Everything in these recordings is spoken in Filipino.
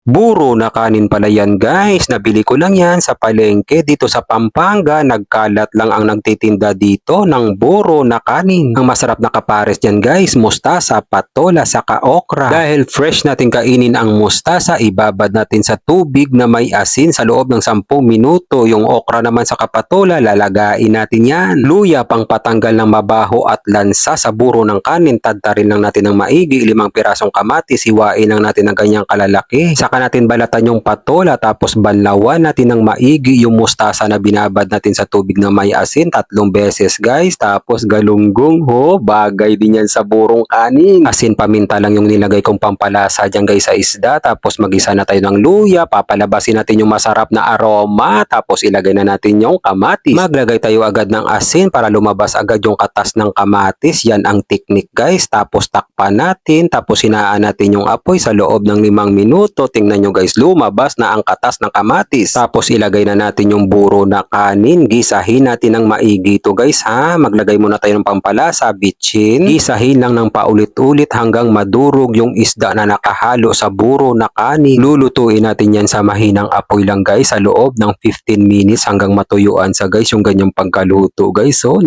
Buro na kanin pala yan guys, nabili ko lang yan sa palengke dito sa Pampanga, nagkalat lang ang nagtitinda dito ng buro na kanin. Ang masarap na kapares dyan guys, mustasa, patola, saka okra. Dahil fresh natin kainin ang mustasa, ibabad natin sa tubig na may asin sa loob ng 10 minuto. Yung okra naman sa patola, lalagain natin yan. Luya pang patanggal ng mabaho at lansa sa buro ng kanin, tadtarin lang natin ng maigi, 5 pirasong kamatis, hiwain lang natin ng ganyang kalalaki. Saka natin balatan yung patola tapos banlawan natin ng maigi yung mustasa na binabad natin sa tubig na may asin 3 beses guys. Tapos galunggong bagay din yan sa burong kanin. Asin paminta lang yung nilagay kong pampalasa dyan guys sa isda. Tapos magisa na tayo ng luya, papalabasin natin yung masarap na aroma. Tapos ilagay na natin yung kamatis. Maglagay tayo agad ng asin para lumabas agad yung katas ng kamatis. Yan ang technique guys. Tapos takpan natin. Tapos hinaan natin yung apoy sa loob ng 5 minuto. Tingnan nyo guys, lumabas na ang katas ng kamatis. Tapos ilagay na natin yung buro na kanin. Gisahin natin ng maigi ito guys ha. Maglagay muna tayo ng pampalasa, bitchin. Gisahin lang ng paulit-ulit hanggang madurog yung isda na nakahalo sa buro na kanin. Lulutuin natin yan sa mahinang apoy lang guys sa loob ng 15 minutes hanggang matuyuan sa guys yung ganyang pagkaluto guys. So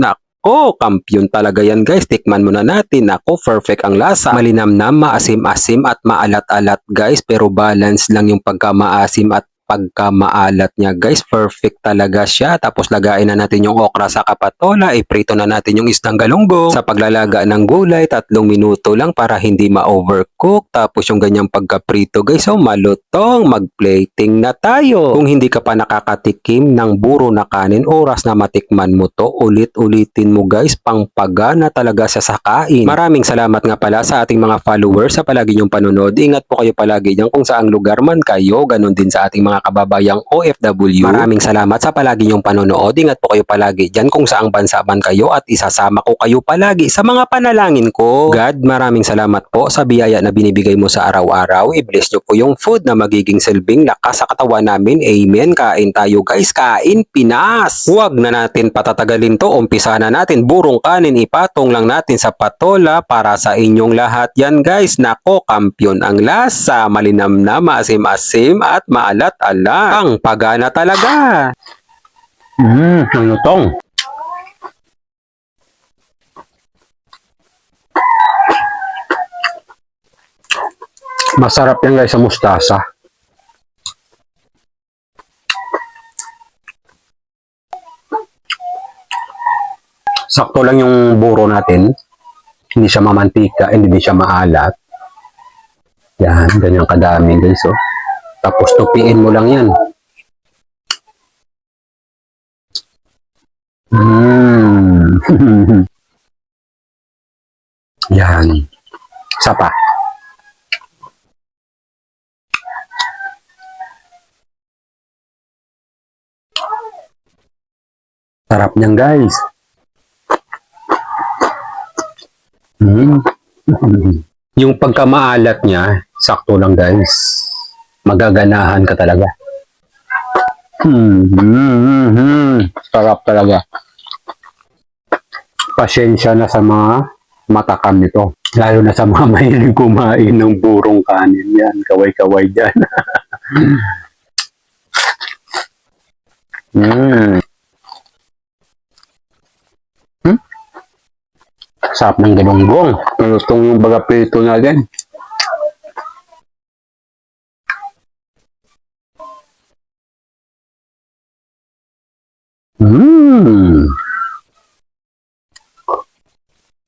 kampiyon talaga yan guys. Tikman muna natin. Ako, perfect ang lasa. Malinamnam, maasim-asim at maalat-alat guys. Pero balance lang yung pagka-maasim at pagka-maalat niya guys. Perfect talaga siya. Tapos lagain na natin yung okra sa patola. Iprito na natin yung isdang galunggong. Sa paglalaga ng gulay, 3 minuto lang para hindi ma-overcook. Tapos yung ganyang pagka-prito guys. So malutong. Mag-plating na tayo. Kung hindi ka pa nakakatikim ng buro na kanin, oras na matikman mo to. Ulit-ulitin mo guys. Pangpagana talaga sa sakain. Maraming salamat nga pala sa ating mga followers sa palagi niyong panonood. Ingat po kayo palagi dyan kung saang lugar man kayo. Ganon din sa ating mga kababayang OFW. Maraming salamat sa palagi niyong panonood. Ingat po kayo palagi dyan kung saang bansa man kayo at isasama ko kayo palagi sa mga panalangin ko. God, maraming salamat po sa biyaya na binibigay mo sa araw-araw. I-bless niyo po yung food na magiging silbing lakas sa katawan namin. Amen. Kain tayo guys. Kain Pinas. Huwag na natin patatagalin to. Umpisa na natin. Burong kanin ipatong lang natin sa patola para sa inyong lahat yan guys. Nako, kampiyon ang lasa. Malinamnam, maasim-asim at maalat-alat. Ang pagana talaga. Ano tong? Masarap yan guys sa mustasa. Sakto lang yung buro natin. Hindi siya mamantika, hindi siya maalat. Yan, ganyan kadami guys. Oh. Tapos tupiin mo lang yan. Yan. Isa pa. Sarap niyan guys. Yung pagkamaalat niya, sakto lang guys. Magaganahan ka talaga. Sarap talaga. Pasensya na sa mga matakam nito. Lalo na sa mga mahilig kumain ng burong kanin. Yan, kaway-kaway dyan. Sarap ng galunggong. Malutong yung baga prito natin.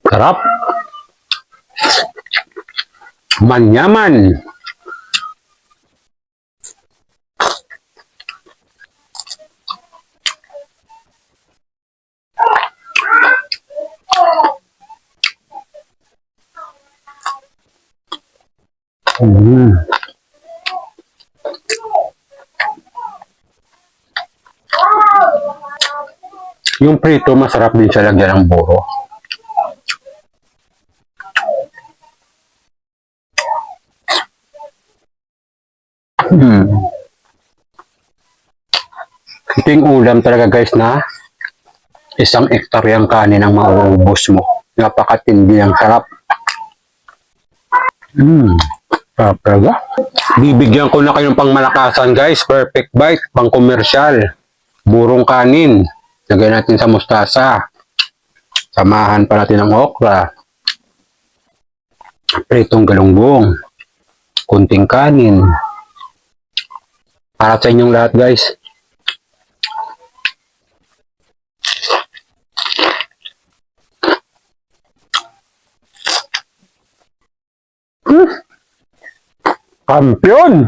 Sarap. Manyaman. Yung prito, masarap din siya lagyan ng buro. Ito yung ulam talaga guys na 1 hektaryang kanin ang mauubos mo. Napakatindi ang sarap. Sarap talaga. Bibigyan ko na kayo ng pangmalakasan guys. Perfect bite, pang komersyal. Burong kanin. Lagyan natin sa mustasa. Samahan pa natin ng okra. Pritong galunggong. Kunting kanin. Para sa inyong lahat guys. Kampiyon!